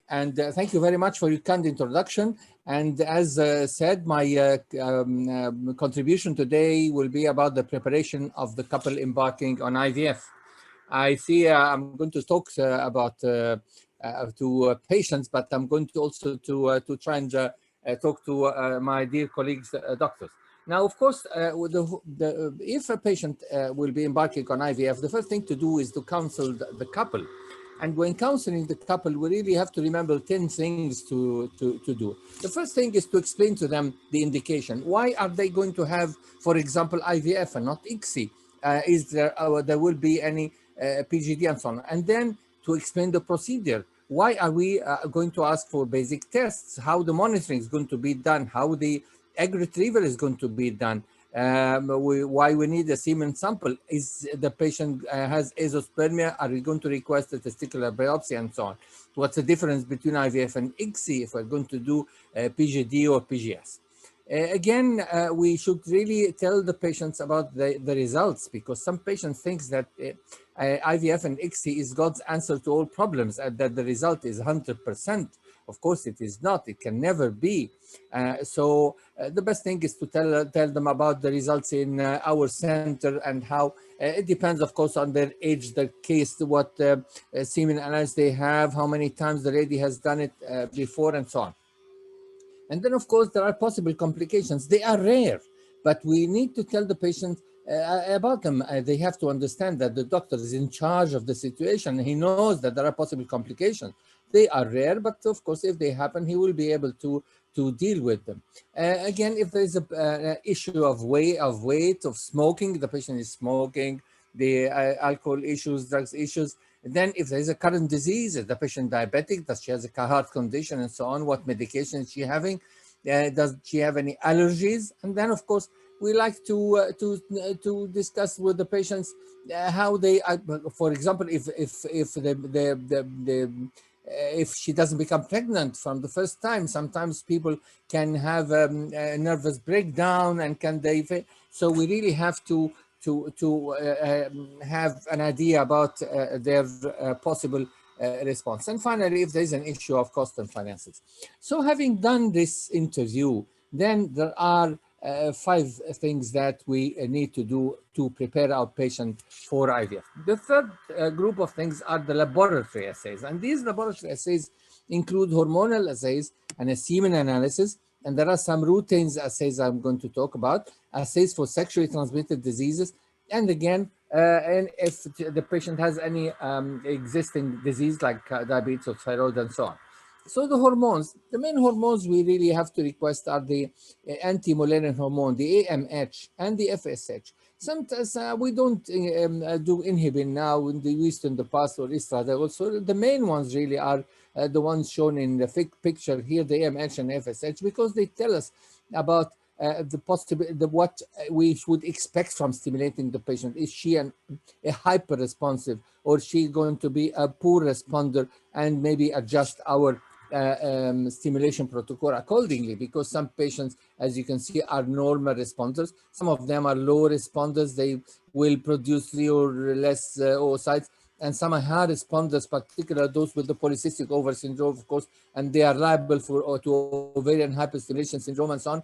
And thank you very much for your kind introduction. And as said, my contribution today will be about the preparation of the couple embarking on IVF. I see I'm going to talk about to patients, but I'm going to also to try and talk to my dear colleagues, doctors. Now, of course, if a patient will be embarking on IVF, the first thing to do is to counsel the couple. And when counseling the couple, we really have to remember 10 things to do. The first thing is to explain to them the indication. Why are they going to have, for example, IVF and not ICSI? Is there will be any PGD and so on? And then to explain the procedure. Why are we going to ask for basic tests? How the monitoring is going to be done? How the egg retrieval is going to be done? Why we need a semen sample? Is the patient has azoospermia? Are we going to request a testicular biopsy and so on? What's the difference between IVF and ICSI if we're going to do PGD or PGS? Again, we should really tell the patients about the results, because some patients think that IVF and ICSI is God's answer to all problems and that the result is 100%. Of course, it is not. It can never be. So the best thing is to tell them about the results in our center and how it depends, of course, on their age, the case, what semen analysis they have, how many times the lady has done it before, and so on. And then, of course, there are possible complications. They are rare, but we need to tell the patient about them. They have to understand that the doctor is in charge of the situation. He knows that there are possible complications. They are rare, but of course, if they happen, he will be able to deal with them. Again, if there is an issue of weight, of smoking, the patient is smoking, the alcohol issues, drugs issues. Then if there is a current disease, is the patient diabetic? Does she have a heart condition and so on? What medication is she having? Does she have any allergies? And then, of course, we like to discuss with the patients how they, for example, if she doesn't become pregnant from the first time, sometimes people can have a nervous breakdown, and so we really have to have an idea about their possible response. And finally, if there's an issue of cost and finances. So having done this interview, then there are 5 things that we need to do to prepare our patient for IVF. The third group of things are the laboratory assays. And these laboratory assays include hormonal assays and a semen analysis. And there are some routine assays I'm going to talk about, assays for sexually transmitted diseases. And again, and if the patient has any existing disease like diabetes or thyroid and so on. So the hormones, the main hormones we really have to request are the anti-Mullerian hormone, the AMH, and the FSH. Sometimes we don't do inhibin now, we used in the past, or estradiol. So the main ones really are the ones shown in the picture here, the AMH and FSH, because they tell us about what we would expect from stimulating the patient. Is she a hyper responsive, or is she going to be a poor responder, and maybe adjust our stimulation protocol accordingly, because some patients, as you can see, are normal responders. Some of them are low responders. They will produce 3 or less oocytes, and some are high responders, particularly those with the polycystic ovary syndrome, of course, and they are liable to ovarian hyperstimulation syndrome and so on.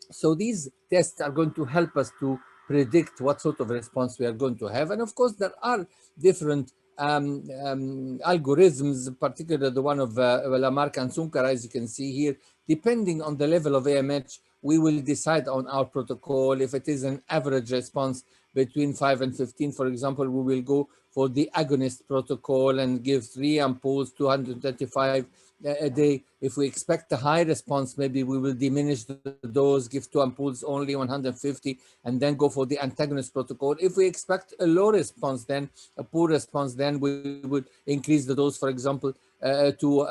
So these tests are going to help us to predict what sort of response we are going to have. And of course, there are different algorithms, particularly the one of Lamarck and Sunkar, as you can see here. Depending on the level of AMH, we will decide on our protocol. If it is an average response between 5 and 15, for example, we will go for the agonist protocol and give 3 ampoules, 235 a day. If we expect a high response, maybe we will diminish the dose, give 2 ampoules only, 150, and then go for the antagonist protocol. If we expect a low response, then a poor response, then we would increase the dose, for example, to 4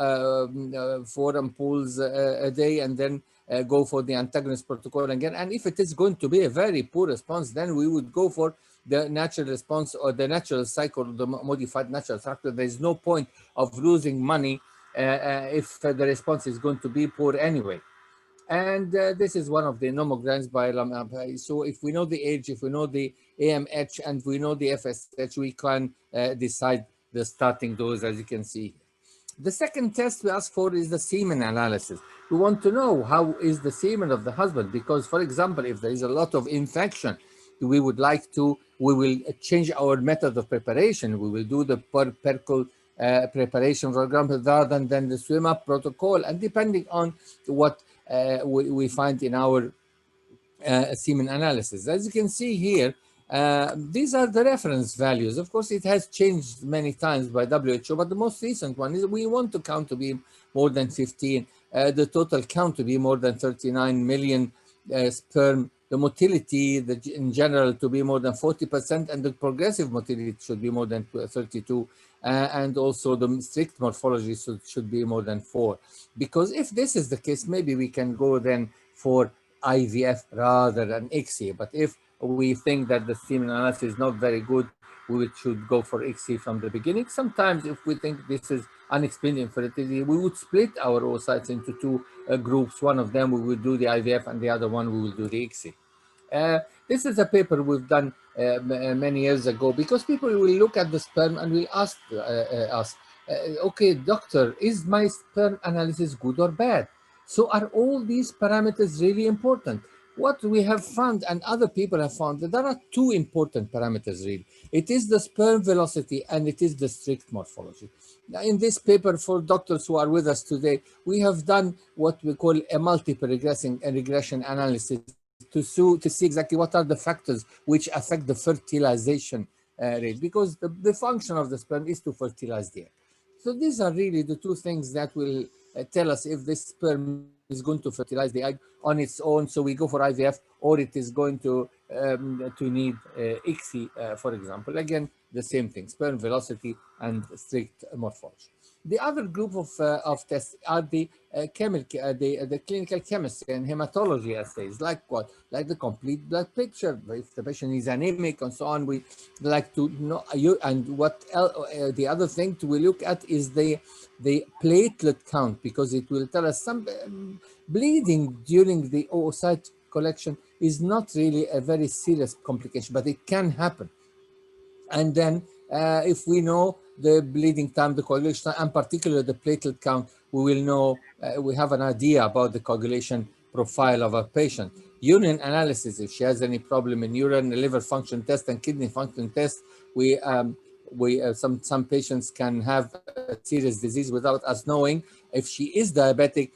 ampoules a day, and then go for the antagonist protocol again. And if it is going to be a very poor response, then we would go for the natural response or the natural cycle, the modified natural cycle. There is no point of losing money if the response is going to be poor anyway. And this is one of the nomograms by Lamarck. So if we know the age, if we know the AMH, and we know the FSH, we can decide the starting dose, as you can see. The second test we ask for is the semen analysis. We want to know how is the semen of the husband, because, for example, if there is a lot of infection, we will change our method of preparation. We will do the percol preparation, for example, rather than the swim up protocol, and depending on what we find in our semen analysis. As you can see here, these are the reference values. Of course, it has changed many times by WHO, but the most recent one is we want to count to be more than 15, the total count to be more than 39 million sperm, the motility in general to be more than 40%, and the progressive motility should be more than 32, and also the strict morphology should be more than 4. Because if this is the case, maybe we can go then for IVF rather than ICSI. But if we think that the semen analysis is not very good, we should go for ICSI from the beginning. Sometimes if we think this is unexplained infertility, we would split our oocytes into two groups. One of them we will do the IVF and the other one we will do the ICSI. This is a paper we've done many years ago, because people will look at the sperm and will ask us, okay, doctor, is my sperm analysis good or bad? So are all these parameters really important? What we have found, and other people have found, that there are two important parameters really. It is the sperm velocity and it is the strict morphology. Now, in this paper, for doctors who are with us today, we have done what we call a multiple regression analysis to see exactly what are the factors which affect the fertilization rate, because the function of the sperm is to fertilize the egg. So these are really the two things that will tell us if this sperm is going to fertilize the egg on its own, so we go for IVF, or it is going to need ICSI, for example. Again, the same thing, sperm velocity and strict morphology. The other group of tests are the clinical chemistry and hematology assays, like what? Like the complete blood picture. If the patient is anemic and so on, we like to know. And what the other thing we look at is the platelet count, because it will tell us some bleeding during the oocyte collection is not really a very serious complication, but it can happen. And then if we know the bleeding time, the coagulation time, and particularly the platelet count, we will know, we have an idea about the coagulation profile of a patient. Urine analysis, if she has any problem in urine, a liver function test and kidney function test, some patients can have a serious disease without us knowing. If she is diabetic,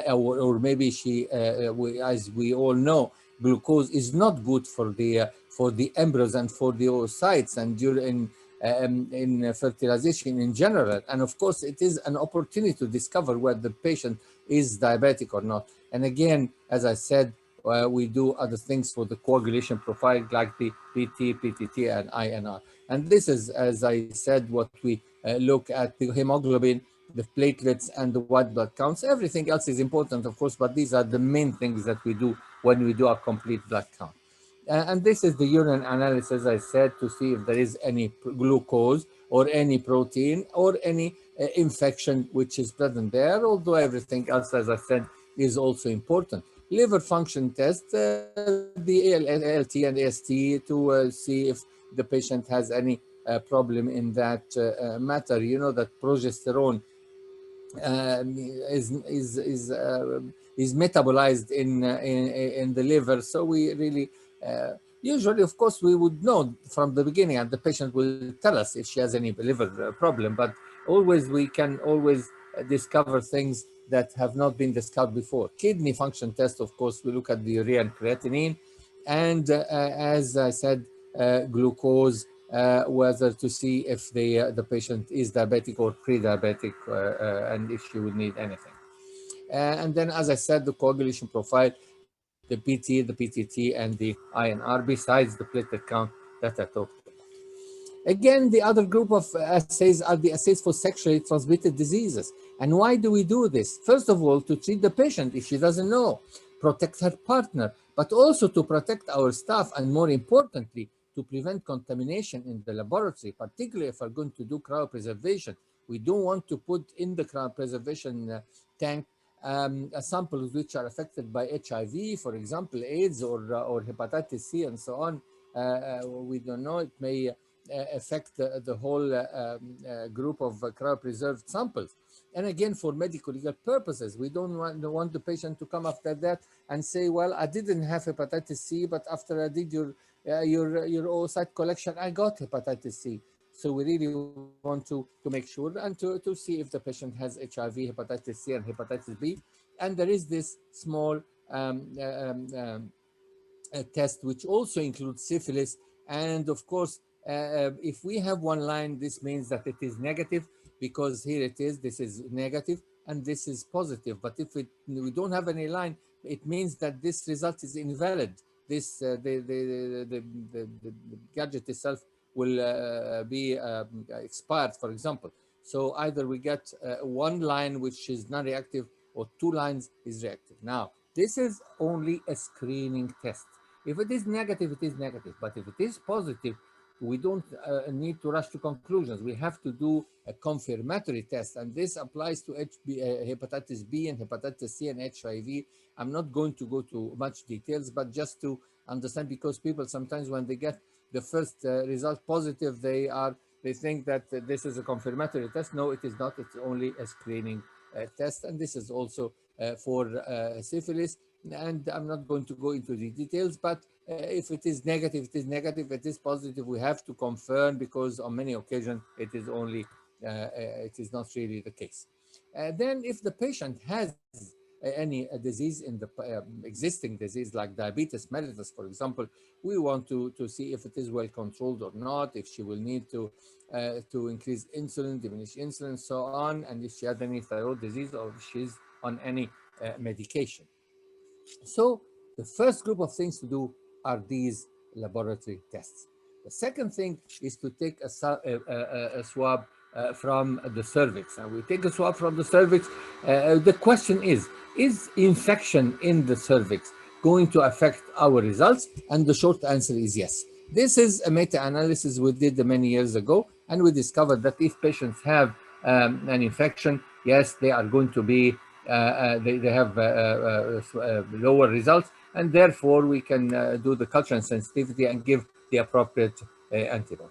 or maybe she, as we all know, glucose is not good for the embryos and for the oocytes and during in fertilization in general. And of course, it is an opportunity to discover whether the patient is diabetic or not. And again, as I said, we do other things for the coagulation profile, like the PT, PTT, and INR. And this is, as I said, what we look at: the hemoglobin, the platelets, and the white blood counts. Everything else is important, of course, but these are the main things that we do when we do a complete blood count. And this is the urine analysis, as I said, to see if there is any glucose or any protein or any infection which is present there, although everything else, as I said, is also important. Liver function test, the ALT and AST, to see if the patient has any problem in that matter. You know that progesterone is metabolized in the liver, so we really usually, of course, we would know from the beginning, and the patient will tell us if she has any liver problem. But always we can always discover things that have not been discovered before. Kidney function test, of course, we look at the urea and creatinine, and as I said, glucose, whether to see if the patient is diabetic or pre-diabetic, and if she would need anything. And then, as I said, the coagulation profile, the PT, the PTT, and the INR, besides the platelet count that I talked about. Again, the other group of assays are the assays for sexually transmitted diseases. And why do we do this? First of all, to treat the patient if she doesn't know, protect her partner, but also to protect our staff, and more importantly, to prevent contamination in the laboratory, particularly if we're going to do cryopreservation. We don't want to put in the cryopreservation tank samples which are affected by HIV, for example, AIDS or hepatitis C, and so on. We don't know, it may affect the whole group of cryopreserved samples. And again, for medical legal purposes, we don't want the patient to come after that and say, well, I didn't have hepatitis C, but after I did your oocyte collection, I got hepatitis C. So we really want to make sure and to see if the patient has HIV, hepatitis C, and hepatitis B. And there is this small test which also includes syphilis. And of course, if we have one line, this means that it is negative, because here it is, this is negative and this is positive. But if we don't have any line, it means that this result is invalid. This the gadget itself will be expired, for example. So either we get one line which is non-reactive, or two lines is reactive. Now, this is only a screening test. If it is negative, it is negative. But if it is positive, we don't need to rush to conclusions. We have to do a confirmatory test, and this applies to hepatitis B and hepatitis C and HIV. I'm not going to go to much details, but just to understand, because people sometimes, when they get the first result positive, they think that this is a confirmatory test. No, it is not. It's only a screening test, and this is also for syphilis. And I'm not going to go into the details, but if it is negative, it is negative. If it is positive, we have to confirm, because on many occasions it is only, it is not really the case. Then if the patient has any disease in the existing disease, like diabetes mellitus, for example, we want to see if it is well controlled or not, if she will need to increase insulin, diminish insulin, so on, and if she has any thyroid disease, or if she's on any medication. So the first group of things to do are these laboratory tests. The second thing is to take a swab from the cervix. And we take a swab from the cervix. The question is infection in the cervix going to affect our results? And the short answer is yes. This is a meta-analysis we did many years ago, and we discovered that if patients have an infection, yes, they are going to be they have lower results, and therefore we can do the culture and sensitivity and give the appropriate antibiotic.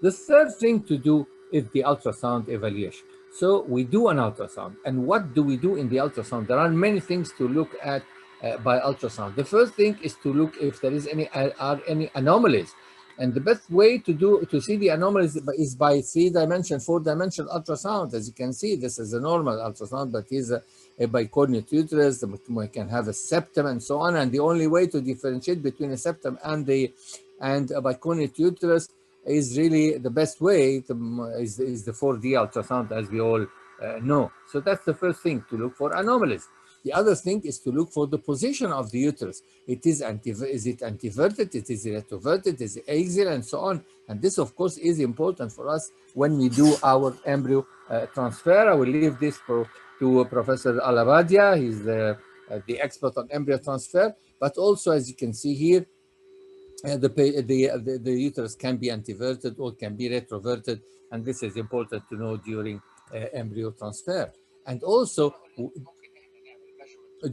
The third thing to do is the ultrasound evaluation. So we do an ultrasound, and what do we do in the ultrasound? There are many things to look at by ultrasound. The first thing is to look if there is any anomalies. And the best way to see the anomalies is by 3-dimensional, 4-dimensional ultrasound. As you can see, this is a normal ultrasound, but is a bicornuate uterus. We can have a septum and so on. And the only way to differentiate between a septum and a bicornuate uterus is really the best way is the 4D ultrasound, as we all know. So that's the first thing, to look for anomalies. The other thing is to look for the position of the uterus. Is it anteverted? Is it retroverted? Is it axial, and so on? And this, of course, is important for us when we do our embryo transfer. I will leave this to Professor Allahbadia. He's the expert on embryo transfer. But also, as you can see here, the uterus can be anteverted or can be retroverted, and this is important to know during embryo transfer. And also,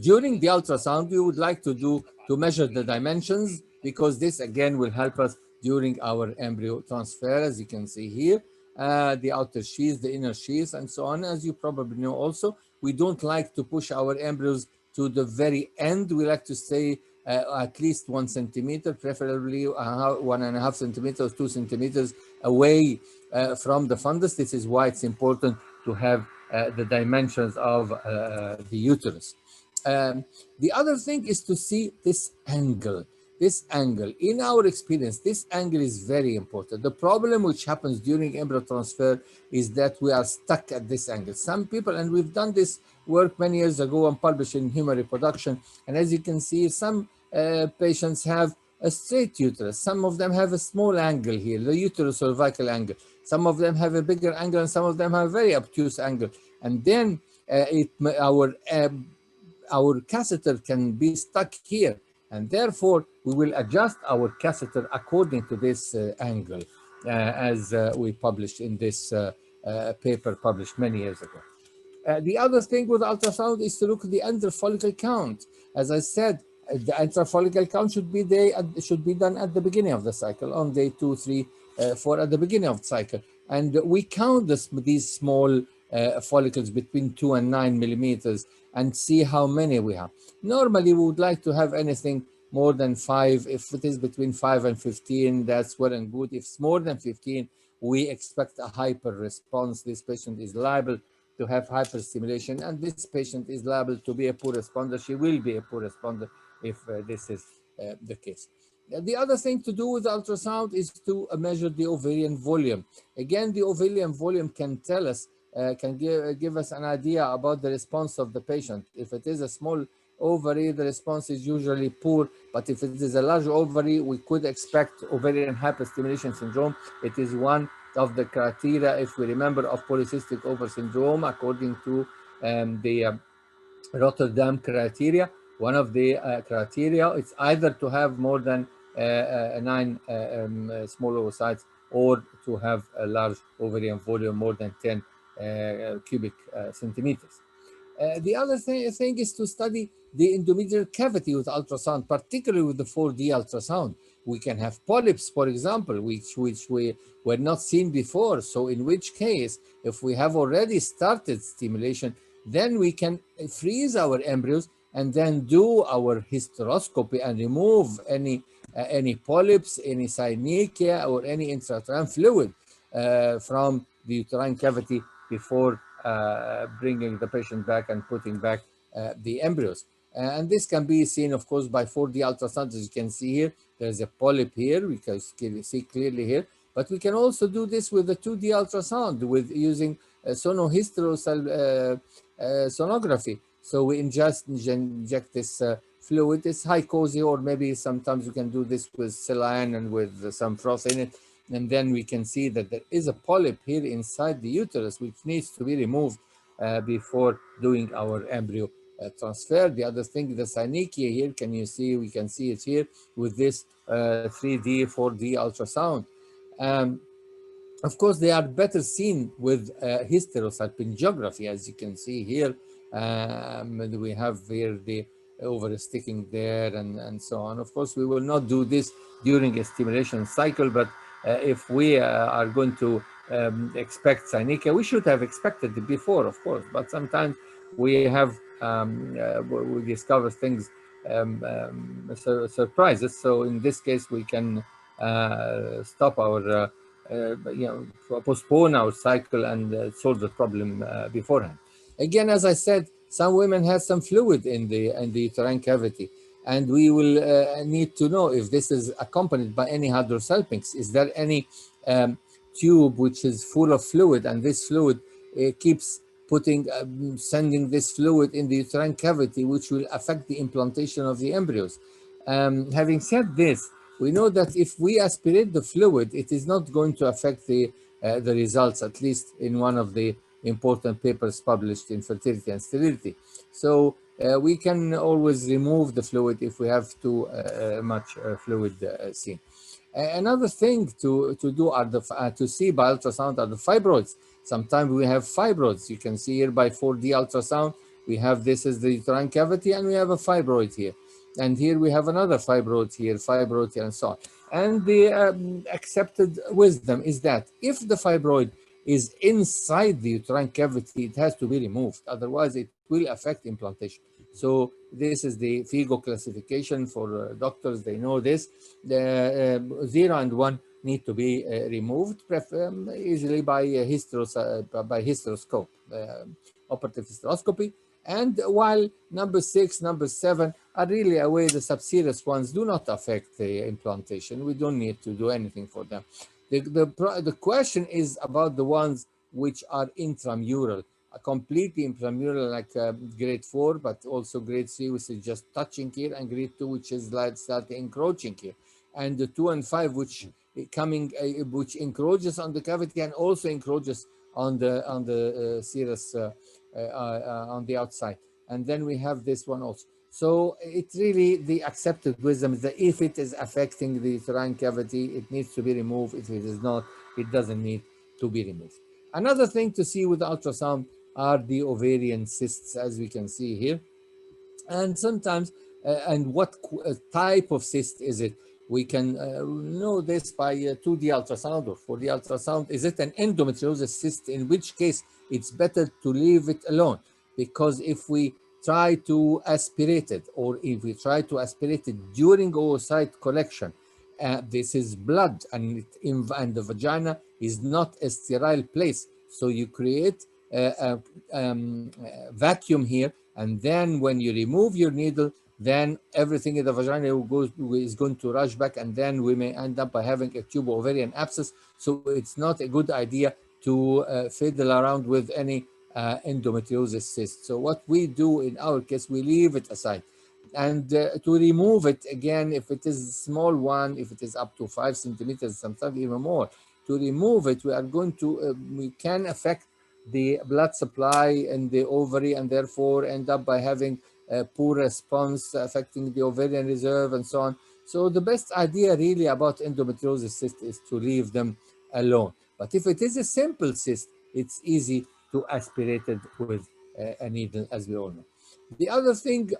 during the ultrasound, we would like to measure the dimensions, because this again will help us during our embryo transfer. As you can see here, the outer sheath, the inner sheath, and so on. As you probably know also, we don't like to push our embryos to the very end. We like to stay at least 1 centimeter, preferably 1.5 centimeters, 2 centimeters away from the fundus. This is why it's important to have the dimensions of the uterus. The other thing is to see this angle. This angle, in our experience, this angle is very important. The problem which happens during embryo transfer is that we are stuck at this angle. Some people, and we've done this work many years ago and published in Human Reproduction, and as you can see, some patients have a straight uterus. Some of them have a small angle here, the uterocervical angle. Some of them have a bigger angle, and some of them have a very obtuse angle. And then our catheter can be stuck here, and therefore we will adjust our catheter according to this angle, as we published in this paper published many years ago. The other thing with ultrasound is to look at the follicle count. As I said, the follicle count should be done at the beginning of the cycle, on day 2, 3, for at the beginning of the cycle. And we count these small follicles between 2 and 9 millimeters and see how many we have. Normally, we would like to have anything more than 5. If it is between 5 and 15, that's well and good. If it's more than 15, we expect a hyper response. This patient is liable to have hyperstimulation, and this patient is liable to be a poor responder. She will be a poor responder if this is the case. The other thing to do with ultrasound is to measure the ovarian volume. Again, the ovarian volume can tell us, can give us an idea about the response of the patient. If it is a small ovary, the response is usually poor, but if it is a large ovary, we could expect ovarian hyperstimulation syndrome. It is one of the criteria, if we remember, of polycystic ovary syndrome, according to the Rotterdam criteria. One of the criteria, it's either to have more than 9 small oocytes or to have a large ovarian volume more than 10 cubic centimeters. The other thing is to study the endometrial cavity with ultrasound, particularly with the 4D ultrasound. We can have polyps, for example, which we were not seen before. So in which case, if we have already started stimulation, then we can freeze our embryos and then do our hysteroscopy and remove any polyps, any synechia, or any intrauterine fluid from the uterine cavity before bringing the patient back and putting back the embryos. And this can be seen, of course, by 4D ultrasound. As you can see here, there's a polyp here, we can see clearly here. But we can also do this with the 2D ultrasound with using sonography. So we inject this fluid. It's high COSY, or maybe sometimes we can do this with saline and with some froth in it. And then we can see that there is a polyp here inside the uterus, which needs to be removed before doing our embryo transfer. The other thing, the synechia here, can you see? We can see it here with this 3D, 4D ultrasound. Of course, they are better seen with hysterosalpingography, as you can see here. We have here the ovary sticking there and so on. Of course, we will not do this during a stimulation cycle, but if we are going to expect synechia, we should have expected it before, of course, but sometimes we have, we discover things, surprises. So in this case, we can stop our postpone our cycle and solve the problem beforehand. Again, as I said, some women have some fluid in the uterine cavity, and we will need to know if this is accompanied by any hydrosalpinx. Is there any tube which is full of fluid, and this fluid keeps sending this fluid in the uterine cavity, which will affect the implantation of the embryos. Having said this, we know that if we aspirate the fluid, it is not going to affect the results, at least in one of the important papers published in Fertility and Sterility. So we can always remove the fluid if we have too much fluid seen. Another thing to do are to see by ultrasound are the fibroids. Sometimes we have fibroids. You can see here by 4D ultrasound, we have this as the uterine cavity, and we have a fibroid here. And here we have another fibroid here, and so on. And the accepted wisdom is that if the fibroid is inside the uterine cavity, it has to be removed. Otherwise, it will affect implantation. So this is the FRCOG classification for doctors. They know this. The 0 and 1 need to be removed, easily by hysteroscope, operative hysteroscopy. And while number 6, number 7 are really away, the subserous ones do not affect the implantation. We don't need to do anything for them. The question is about the ones which are intramural, completely intramural, like grade 4, but also grade 3, which is just touching here, and grade 2, which is like slightly encroaching here, and the 2 and 5, which encroaches on the cavity and also encroaches on the serous on the outside. And then we have this one also. So it's really the accepted wisdom is that if it is affecting the uterine cavity, it needs to be removed. If it is not, it doesn't need to be removed. Another thing to see with ultrasound are the ovarian cysts, as we can see here. And sometimes, and what type of cyst is it? We can know this by 2D ultrasound or 4D ultrasound. Is it an endometriosis cyst? In which case, it's better to leave it alone, because if we try to aspirate it, or if we try to aspirate it during oocyte collection, this is blood, and and the vagina is not a sterile place. So you create a vacuum here, and then when you remove your needle, then everything in the vagina is going to rush back, and then we may end up by having a tubal ovarian abscess. So it's not a good idea to fiddle around with any endometriosis cyst. So what we do in our case, we leave it aside. And to remove it again, if it is a small one, if it is up to 5 centimeters, sometimes even more, to remove it, we are going to, we can affect the blood supply in the ovary, and therefore end up by having a poor response, affecting the ovarian reserve and so on. So the best idea really about endometriosis cyst is to leave them alone. But if it is a simple cyst, it's easy to aspirate it with a needle, as we all know. The other thing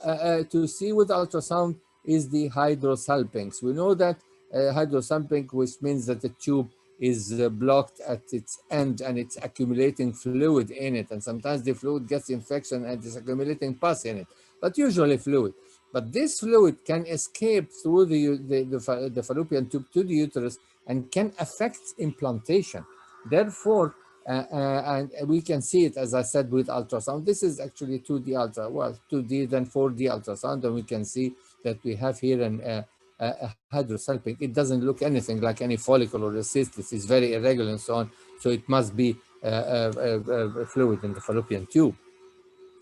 to see with ultrasound is the hydrosalpinx. We know that hydrosalpinx, which means that the tube is blocked at its end and it's accumulating fluid in it. And sometimes the fluid gets infection and is accumulating pus in it, but usually fluid. But this fluid can escape through the fallopian tube to the uterus and can affect implantation. Therefore, and we can see it, as I said, with ultrasound. This is actually 2D ultra, well, 2D then 4D ultrasound, and we can see that we have here a hydrosalpinx. It doesn't look anything like any follicle or a cyst. This is very irregular and so on. So it must be a fluid in the fallopian tube.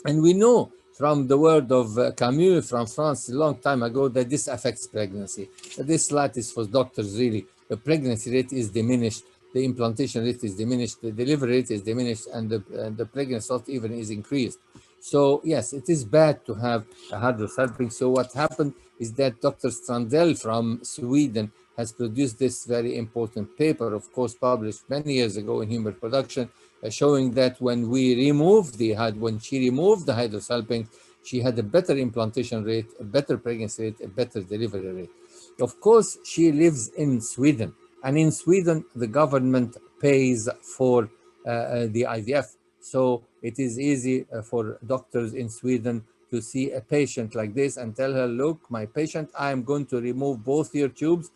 And we know from the word of Camus from France a long time ago that this affects pregnancy. This slide is for doctors, really. The pregnancy rate is diminished, the implantation rate is diminished, the delivery rate is diminished, and the pregnancy rate even is increased. So yes, it is bad to have a hydrosalpinx. So what happened is that Dr. Strandell from Sweden has produced this very important paper, of course, published many years ago in Human Reproduction, showing that when she removed the hydrosalpinx, she had a better implantation rate, a better pregnancy rate, a better delivery rate. Of course, she lives in Sweden, and in Sweden, the government pays for the IVF. So it is easy for doctors in Sweden to see a patient like this and tell her, look, my patient, I am going to remove both your tubes,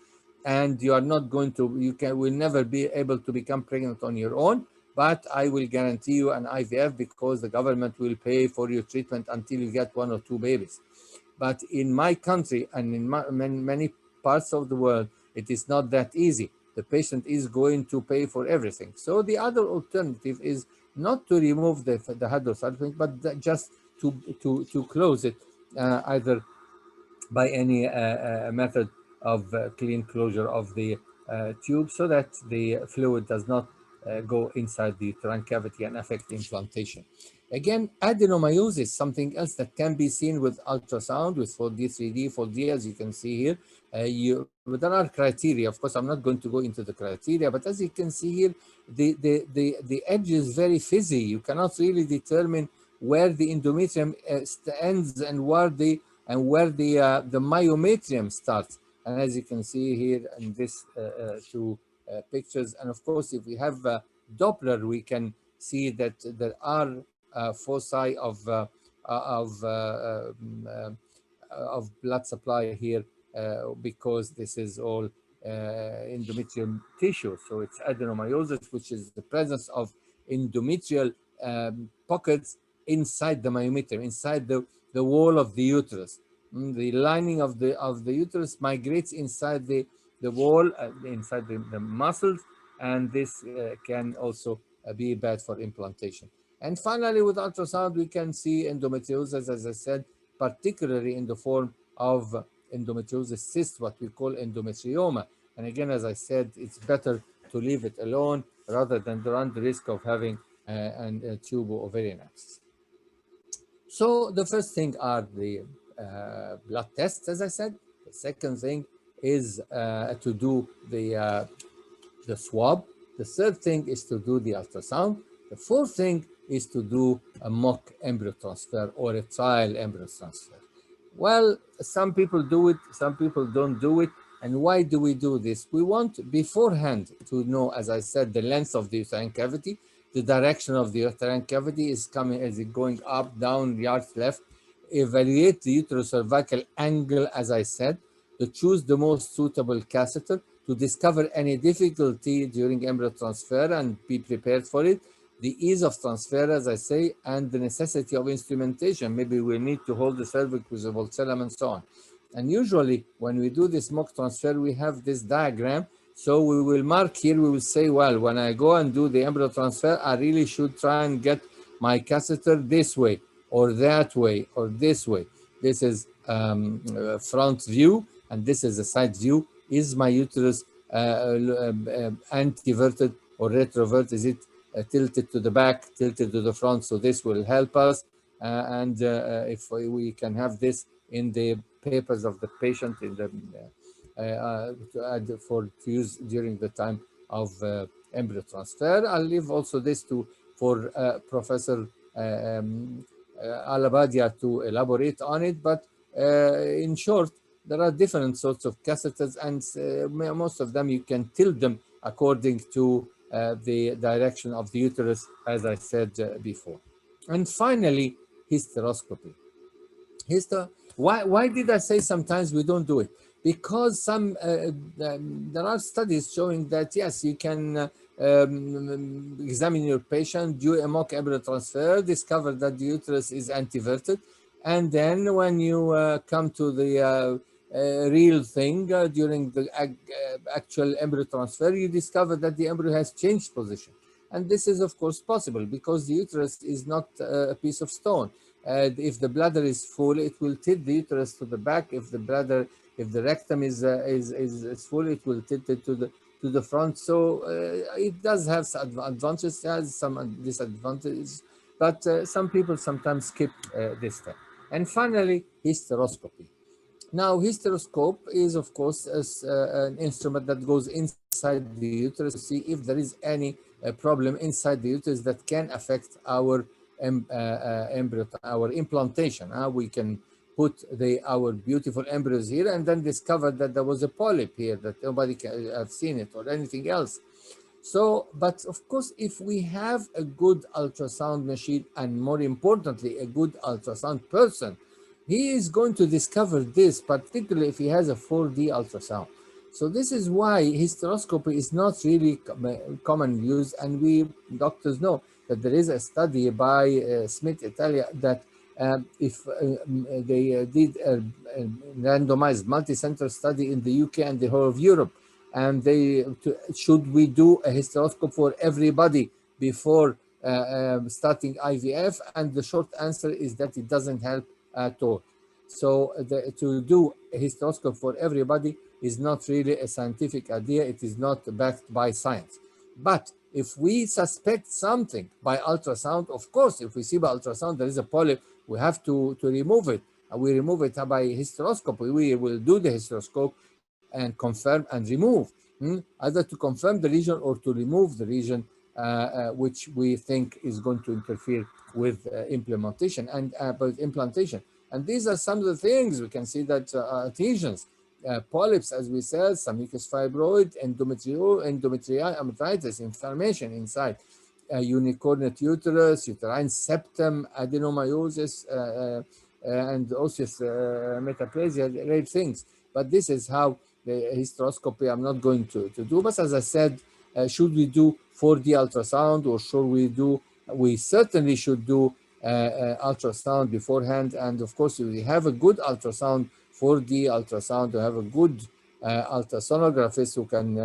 and you are not going to, will never be able to become pregnant on your own, but I will guarantee you an IVF because the government will pay for your treatment until you get 1 or 2 babies. But in my country and in many parts of the world, it is not that easy. The patient is going to pay for everything. So the other alternative is not to remove the hydrosalpinx, but just to close it, either by any method of clean closure of the tube, so that the fluid does not go inside the uterine cavity and affect implantation. Again, adenomyosis, something else that can be seen with ultrasound, with 4D, 3D, 4D, as you can see here. There are criteria. Of course, I'm not going to go into the criteria, but as you can see here, the edge is very fuzzy. You cannot really determine where the endometrium ends and where the myometrium starts. And as you can see here in this two pictures, and of course, if we have Doppler, we can see that there are foci of blood supply here, because this is all endometrial tissue. So it's adenomyosis, which is the presence of endometrial pockets inside the myometrium, inside the wall of the uterus. The lining of the uterus migrates inside the wall, inside the muscles, and this can also be bad for implantation. And finally, with ultrasound, we can see endometriosis, as I said, particularly in the form of endometriosis cyst, what we call endometrioma. And again, as I said, it's better to leave it alone rather than run the risk of having a tubal ovarian abscess. So the first thing are the blood tests, as I said. The second thing is to do the swab. The third thing is to do the ultrasound. The fourth thing is to do a mock embryo transfer or a trial embryo transfer. Well, some people do it, some people don't do it. And why do we do this? We want beforehand to know, as I said, the length of the uterine cavity, the direction of the uterine cavity is it going up, down, right, left. Evaluate the uterocervical angle, as I said, to choose the most suitable catheter, to discover any difficulty during embryo transfer and be prepared for it, the ease of transfer, as I say, and the necessity of instrumentation. Maybe we need to hold the cervix with a Sallam and so on. And usually when we do this mock transfer, we have this diagram. So we will mark here, we will say, well, when I go and do the embryo transfer, I really should try and get my catheter this way or that way or this way. This is front view and this is a side view. Is my uterus anteverted or retroverted? Is it tilted to the back, tilted to the front? So this will help us. And if we can have this in the papers of the patient in the to use during the time of embryo transfer. I'll leave also this for Professor Allahbadia to elaborate on it, but in short, there are different sorts of catheters, and most of them you can tilt them according to the direction of the uterus, as I said before. And finally, hysteroscopy. Why did I say sometimes we don't do it? Because there are studies showing that yes, you can examine your patient, do a mock embryo transfer, discover that the uterus is anteverted, and then when you come to the real thing during the actual embryo transfer, you discover that the embryo has changed position. And this is of course possible because the uterus is not a piece of stone. If the bladder is full, it will tilt the uterus to the back. If the rectum is full, it will tilt it to the front. So it does have some advantages, has some disadvantages, but some people sometimes skip this step. And finally, hysteroscopy. Now, hysteroscope is, of course, an instrument that goes inside the uterus to see if there is any problem inside the uterus that can affect our embryo, our implantation. We can put our beautiful embryos here and then discover that there was a polyp here that nobody can have seen it or anything else. So, but of course, if we have a good ultrasound machine and more importantly, a good ultrasound person, he is going to discover this, particularly if he has a 4D ultrasound. So this is why hysteroscopy is not really common use, and we doctors know that there is a study by Smith Italia that if they did a randomized multi-center study in the UK and the whole of Europe, and should we do a hysteroscope for everybody before starting IVF? And the short answer is that it doesn't help at all. So to do a hysteroscope for everybody is not really a scientific idea. It is not backed by science. But if we suspect something by ultrasound, of course, if we see by ultrasound there is a polyp, we have to remove it. We remove it by hysteroscopy. We will do the hysteroscope and confirm and remove, either to confirm the region or to remove the region which we think is going to interfere with implantation. And these are some of the things we can see that adhesions, polyps, as we said, some mucous fibroid, endometritis, inflammation inside, unicornate uterus, uterine septum, adenomyosis, and osseous metaplasia, great things. But this is how the hysteroscopy I'm not going to do. But as I said, should we do 4D ultrasound or should we certainly should do ultrasound beforehand. And of course, we have a good ultrasound, 4D ultrasound, to have a good ultrasonographist who can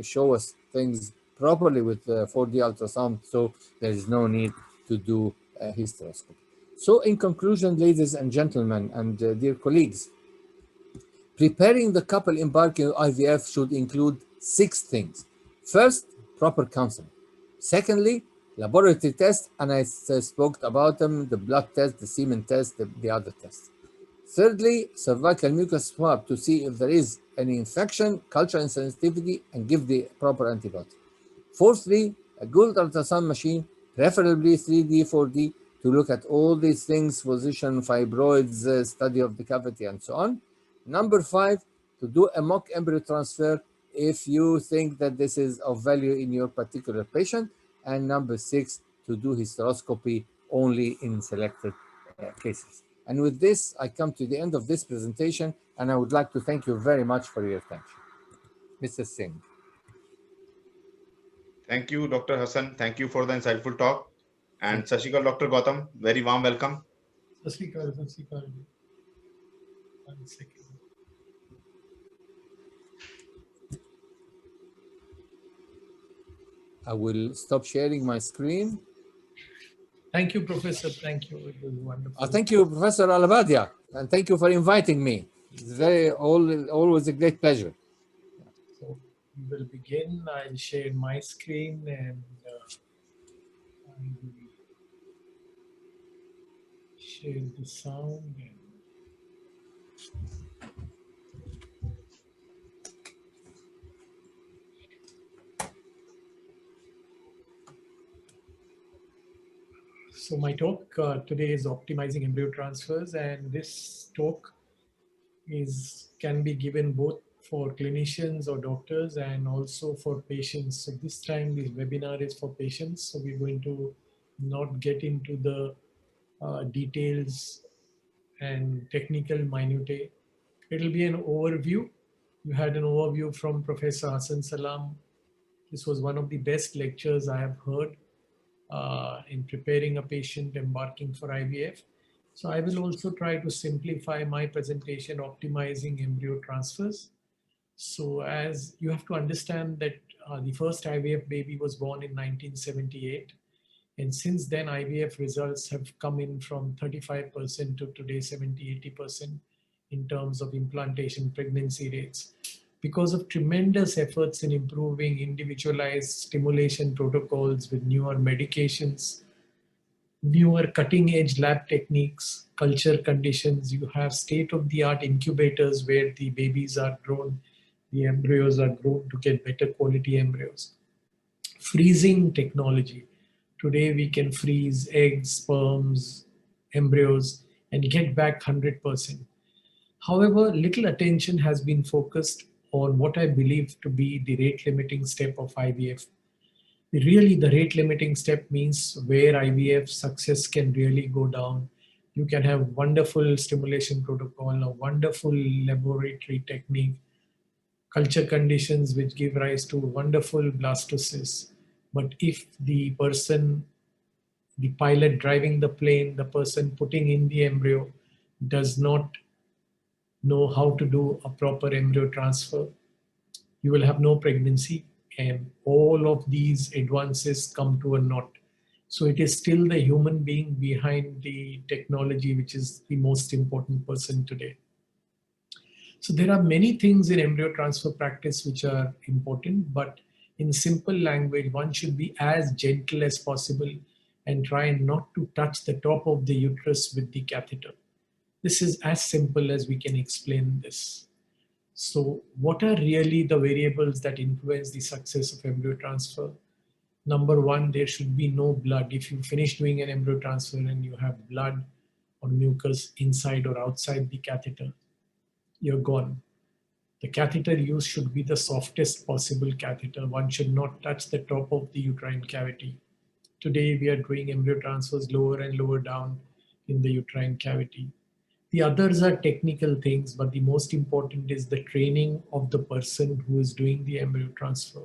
show us things properly with 4D ultrasound. So there is no need to do hysteroscopy. So in conclusion, ladies and gentlemen, and dear colleagues, preparing the couple embarking IVF should include 6 things. First, proper counseling. Secondly, laboratory tests, and I spoke about them, the blood test, the semen test, the other tests. Thirdly, cervical mucus swab to see if there is any infection, culture insensitivity, and give the proper antibiotic. Fourthly, a good ultrasound machine, preferably 3D, 4D, to look at all these things, position, fibroids, study of the cavity, and so on. Number 5, to do a mock embryo transfer if you think that this is of value in your particular patient. And number 6, to do hysteroscopy only in selected cases. And with this, I come to the end of this presentation, and I would like to thank you very much for your attention. Mr. Singh. Thank you, Dr. Hassan. Thank you for the insightful talk. And Sashikal, Dr. Gautam, very warm welcome. Sashikal. 1 second. I will stop sharing my screen. Thank you, Professor. Thank you. It was wonderful. Thank you, Professor Allahbadia, and thank you for inviting me. It's always a great pleasure. So we will begin. I'll share my screen and I will share the sound. So my talk today is optimizing embryo transfers, and this talk can be given both for clinicians or doctors and also for patients. So this time this webinar is for patients. So we're going to not get into the details and technical minutiae. It'll be an overview. You had an overview from Professor Hassan Sallam. This was one of the best lectures I have heard in preparing a patient embarking for IVF. So I will also try to simplify my presentation, optimizing embryo transfers. So as you have to understand that the first IVF baby was born in 1978. And since then, IVF results have come in from 35% to today 70–80% in terms of implantation pregnancy rates. Because of tremendous efforts in improving individualized stimulation protocols with newer medications, newer cutting-edge lab techniques, culture conditions, you have state-of-the-art incubators where the babies are grown, the embryos are grown to get better quality embryos. Freezing technology. Today we can freeze eggs, sperms, embryos, and get back 100%. However, little attention has been focused on what I believe to be the rate-limiting step of IVF. Really, the rate-limiting step means where IVF success can really go down. You can have wonderful stimulation protocol, a wonderful laboratory technique, culture conditions which give rise to wonderful blastocysts. But if the person, the pilot driving the plane, the person putting in the embryo does not know how to do a proper embryo transfer, you will have no pregnancy, and all of these advances come to a naught. So it is still the human being behind the technology which is the most important person today. So there are many things in embryo transfer practice which are important, but in simple language, one should be as gentle as possible and try not to touch the top of the uterus with the catheter. This is as simple as we can explain this. So what are really the variables that influence the success of embryo transfer? Number one, there should be no blood. If you finish doing an embryo transfer and you have blood or mucus inside or outside the catheter, you're gone. The catheter use should be the softest possible catheter. One should not touch the top of the uterine cavity. Today we are doing embryo transfers lower and lower down in the uterine cavity. The others are technical things, but the most important is the training of the person who is doing the embryo transfer.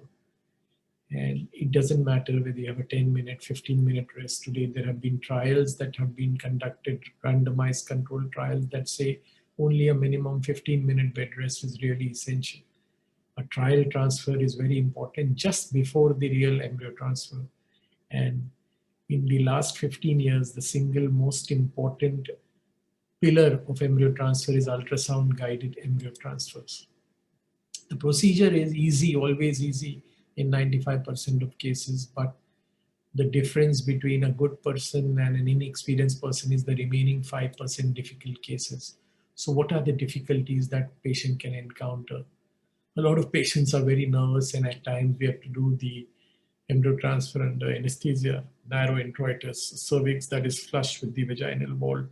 And it doesn't matter whether you have a 10-minute, 15-minute rest. Today there have been trials that have been conducted, randomized controlled trials that say only a minimum 15-minute bed rest is really essential. A trial transfer is very important just before the real embryo transfer. And in the last 15 years, the single most important pillar of embryo transfer is ultrasound guided embryo transfers. The procedure is easy, always easy in 95% of cases, but the difference between a good person and an inexperienced person is the remaining 5% difficult cases. So what are the difficulties that patient can encounter? A lot of patients are very nervous, and at times we have to do the embryo transfer under anesthesia, narrow introitus, cervix that is flush with the vaginal wall,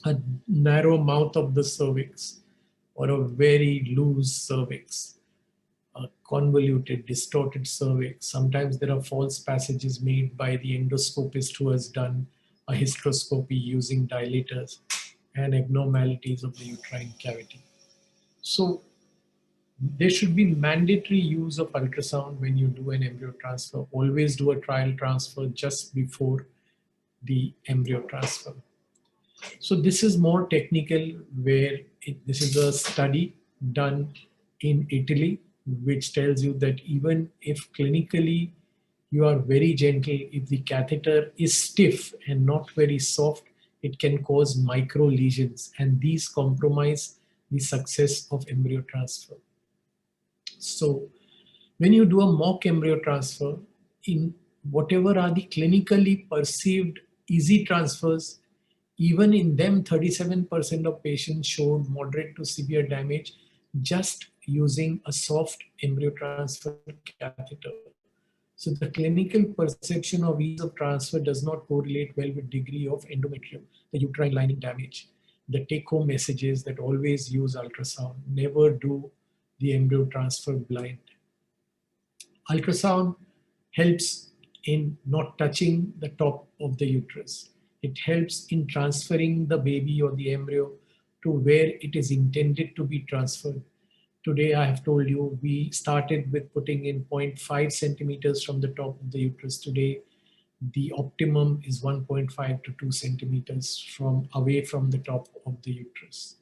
a narrow mouth of the cervix, or a very loose cervix, a convoluted, distorted cervix. Sometimes there are false passages made by the endoscopist who has done a hysteroscopy using dilators, and abnormalities of the uterine cavity. So there should be mandatory use of ultrasound when you do an embryo transfer. Always do a trial transfer just before the embryo transfer. So this is more technical, where this is a study done in Italy, which tells you that even if clinically you are very gentle, if the catheter is stiff and not very soft, it can cause micro lesions, and these compromise the success of embryo transfer. So when you do a mock embryo transfer, in whatever are the clinically perceived easy transfers, even in them 37% of patients showed moderate to severe damage just using a soft embryo transfer catheter. So the clinical perception of ease of transfer does not correlate well with degree of endometrium, the uterine lining damage. The take-home message is that always use ultrasound. Never do the embryo transfer blind. Ultrasound helps in not touching the top of the uterus. It helps in transferring the baby or the embryo to where it is intended to be transferred. Today, I have told you, we started with putting in 0.5 centimeters from the top of the uterus. Today, the optimum is 1.5 to 2 centimeters away from the top of the uterus.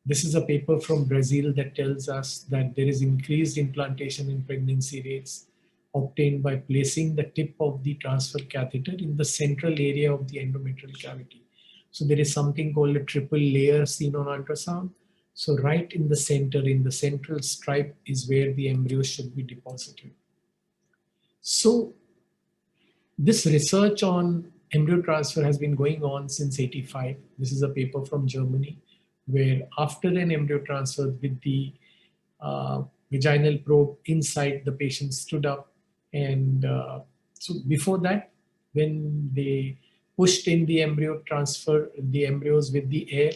This is a paper from Brazil that tells us that there is increased implantation in pregnancy rates obtained by placing the tip of the transfer catheter in the central area of the endometrial cavity. So there is something called a triple layer seen on ultrasound. So right in the center, in the central stripe, is where the embryo should be deposited. So this research on embryo transfer has been going on since '85. This is a paper from Germany, where after an embryo transfer with the vaginal probe inside, the patient stood up. And so before that, when they pushed in the embryo transfer, the embryos with the air,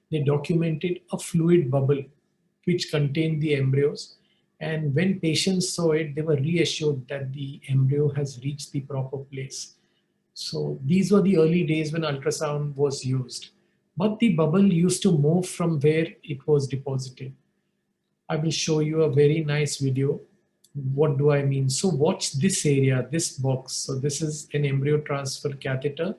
they documented a fluid bubble which contained the embryos. And when patients saw it, they were reassured that the embryo has reached the proper place. So these were the early days when ultrasound was used. But the bubble used to move from where it was deposited. I will show you a very nice video. What do I mean? So watch this area, this box. So this is an embryo transfer catheter.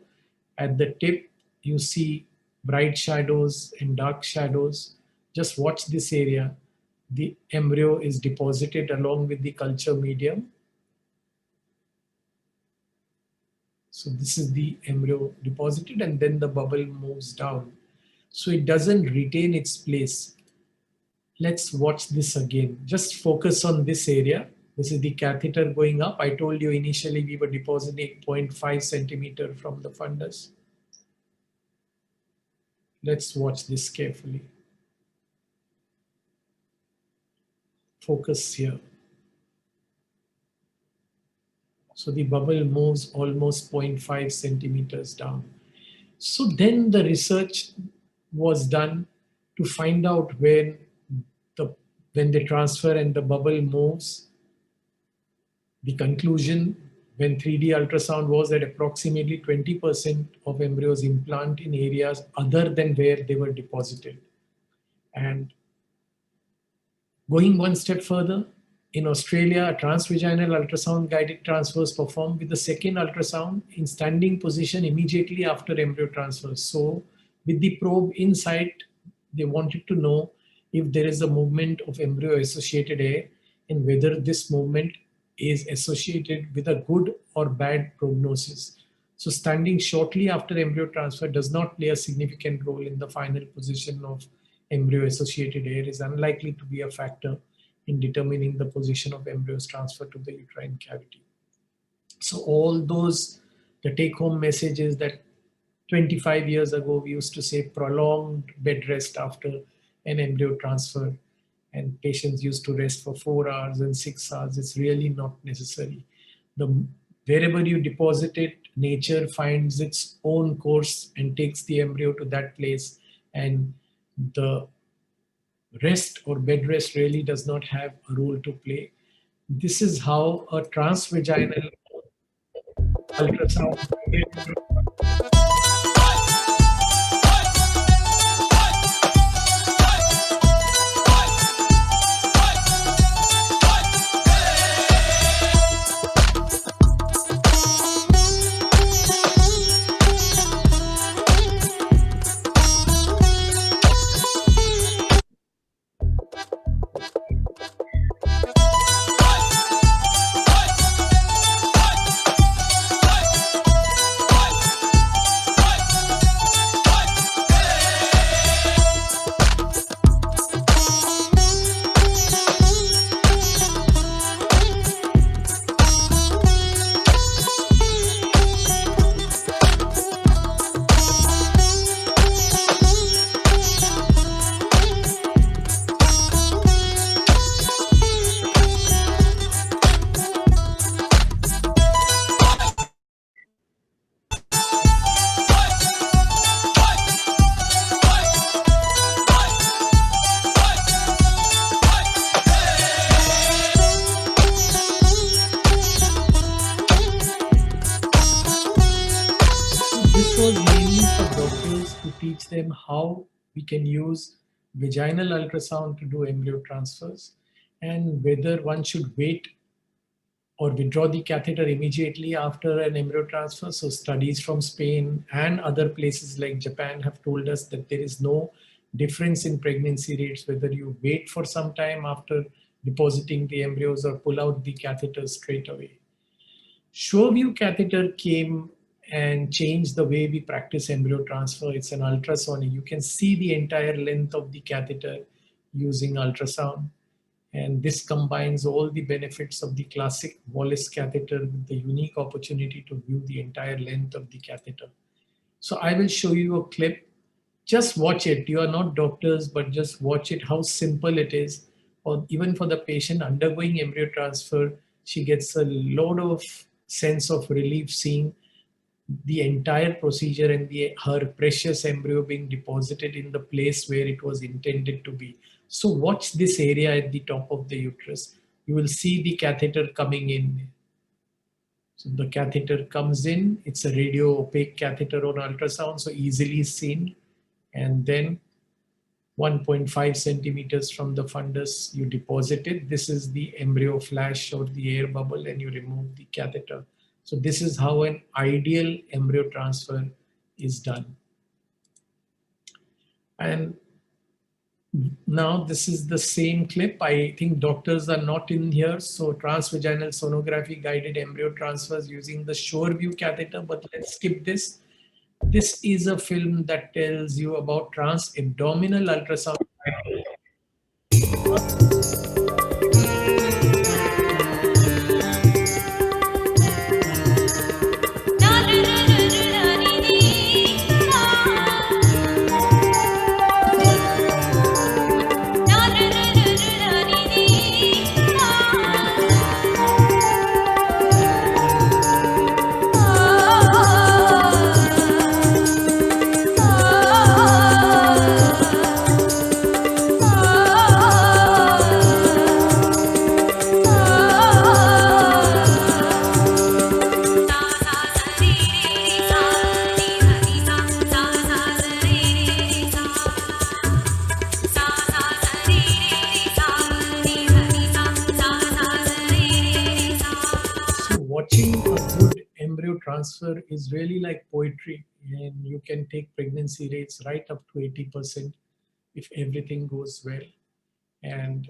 At the tip, you see bright shadows and dark shadows. Just watch this area. The embryo is deposited along with the culture medium. So this is the embryo deposited, and then the bubble moves down. So it doesn't retain its place. Let's watch this again. Just focus on this area. This is the catheter going up. I told you initially we were depositing 0.5 centimeter from the fundus. Let's watch this carefully. Focus here. So the bubble moves almost 0.5 centimeters down. So then the research was done to find out when they transfer and the bubble moves. The conclusion when 3D ultrasound was that approximately 20% of embryos implant in areas other than where they were deposited. And going one step further, in Australia, a transvaginal ultrasound guided transfer was performed with the second ultrasound in standing position immediately after embryo transfer. So with the probe inside, they wanted to know if there is a movement of embryo associated air and whether this movement is associated with a good or bad prognosis. So standing shortly after embryo transfer does not play a significant role in the final position of embryo associated air, is unlikely to be a factor in determining the position of embryos transferred to the uterine cavity. So all those, the take-home message is that 25 years ago, we used to say prolonged bed rest after an embryo transfer, and patients used to rest for 4 hours and 6 hours. It's really not necessary. Wherever you deposit it, nature finds its own course and takes the embryo to that place, and the rest or bed rest really does not have a role to play. This is how a transvaginal ultrasound. This was mainly for doctors to teach them how we can use vaginal ultrasound to do embryo transfers, and whether one should wait or withdraw the catheter immediately after an embryo transfer. So studies from Spain and other places like Japan have told us that there is no difference in pregnancy rates whether you wait for some time after depositing the embryos or pull out the catheter straight away. SureView catheter came and changed the way we practice embryo transfer. It's an ultrasonic. You can see the entire length of the catheter using ultrasound. And this combines all the benefits of the classic Wallace catheter with the unique opportunity to view the entire length of the catheter. So I will show you a clip. Just watch it. You are not doctors, but just watch it, how simple it is. Or even for the patient undergoing embryo transfer, she gets a lot of sense of relief seeing the entire procedure and her precious embryo being deposited in the place where it was intended to be. So watch this area at the top of the uterus. You will see the catheter coming in. So the catheter comes in. It's a radio opaque catheter on ultrasound, so easily seen. And then 1.5 centimeters from the fundus, you deposit it. This is the embryo flash or the air bubble, and you remove the catheter. So this is how an ideal embryo transfer is done. And now this is the same clip. I think doctors are not in here. So transvaginal sonography guided embryo transfers using the SureView catheter, but let's skip this. This is a film that tells you about transabdominal ultrasound. Transfer is really like poetry, and you can take pregnancy rates right up to 80% if everything goes well. And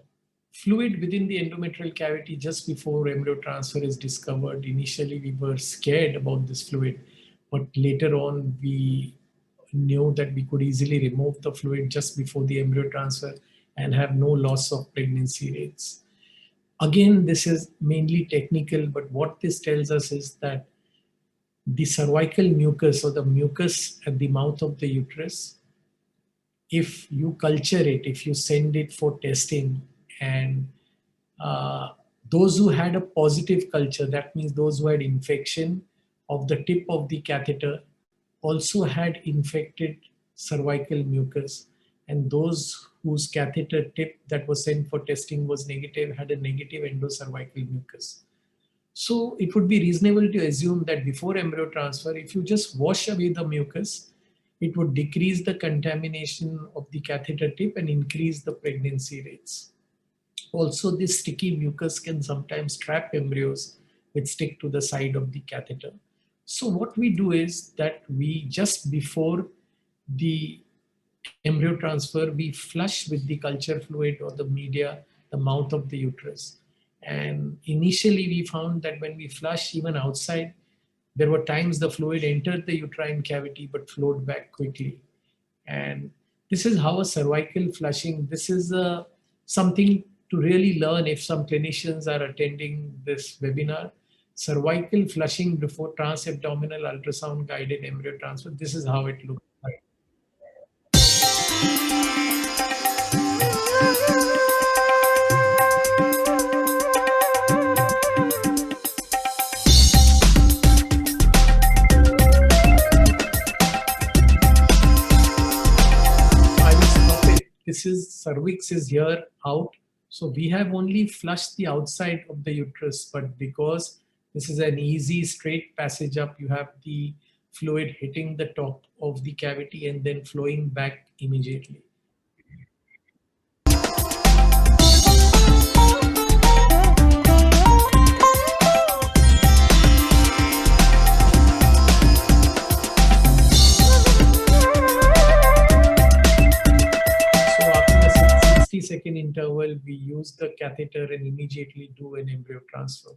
fluid within the endometrial cavity just before embryo transfer is discovered. Initially, we were scared about this fluid, but later on, we knew that we could easily remove the fluid just before the embryo transfer and have no loss of pregnancy rates. Again, this is mainly technical, but what this tells us is that the cervical mucus, or the mucus at the mouth of the uterus, if you culture it, if you send it for testing, and those who had a positive culture, that means those who had infection of the tip of the catheter, also had infected cervical mucus. and those whose catheter tip that was sent for testing was negative had a negative endocervical mucus. So it would be reasonable to assume that before embryo transfer, if you just wash away the mucus, it would decrease the contamination of the catheter tip and increase the pregnancy rates. Also, this sticky mucus can sometimes trap embryos which stick to the side of the catheter. So what we do is that we just before the embryo transfer, we flush with the culture fluid or the media the mouth of the uterus. And initially we found that when we flush even outside, there were times the fluid entered the uterine cavity but flowed back quickly. And this is how a cervical flushing, this is something to really learn if some clinicians are attending this webinar. Cervical flushing before transabdominal ultrasound guided embryo transfer, this is how it looks like. This is cervix is here out. So we have only flushed the outside of the uterus, but because this is an easy straight passage up, you have the fluid hitting the top of the cavity and then flowing back immediately. So 60-second interval, we use the catheter and immediately do an embryo transfer.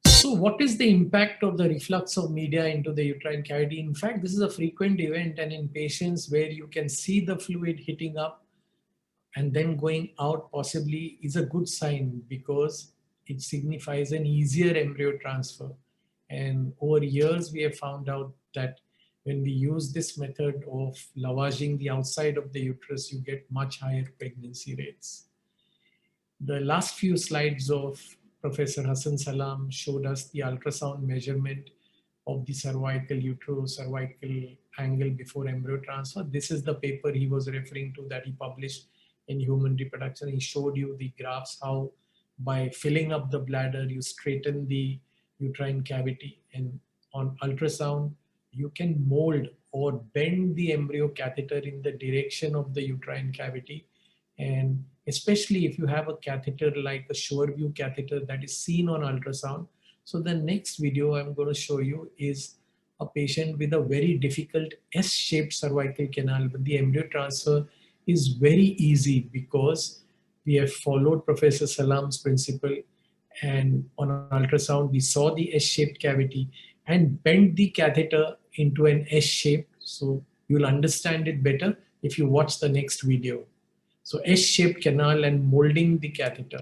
So what is the impact of the reflux of media into the uterine cavity? In fact, this is a frequent event, and in patients where you can see the fluid hitting up and then going out possibly is a good sign because it signifies an easier embryo transfer. And over years, we have found out that when we use this method of lavaging the outside of the uterus, you get much higher pregnancy rates. The last few slides of Professor Hassan Sallam showed us the ultrasound measurement of the cervical uterocervical angle before embryo transfer. This is the paper he was referring to that he published in Human Reproduction. He showed you the graphs how by filling up the bladder, you straighten the uterine cavity, and on ultrasound, you can mold or bend the embryo catheter in the direction of the uterine cavity. And especially if you have a catheter like a SureView catheter that is seen on ultrasound. So the next video I'm going to show you is a patient with a very difficult S-shaped cervical canal, but the embryo transfer is very easy because we have followed Professor Salam's principle, and on ultrasound we saw the S-shaped cavity and bent the catheter into an S shape. So you'll understand it better if you watch the next video. So S-shaped canal and molding the catheter.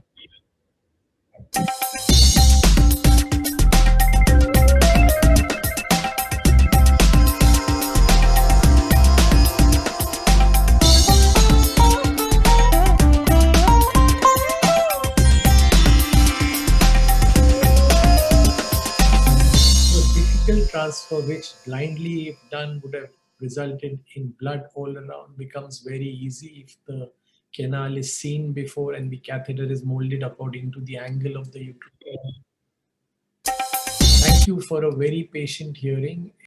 Transfer which blindly if done would have resulted in blood all around becomes very easy if the canal is seen before and the catheter is molded according to the angle of the uterus. Thank you for a very patient hearing.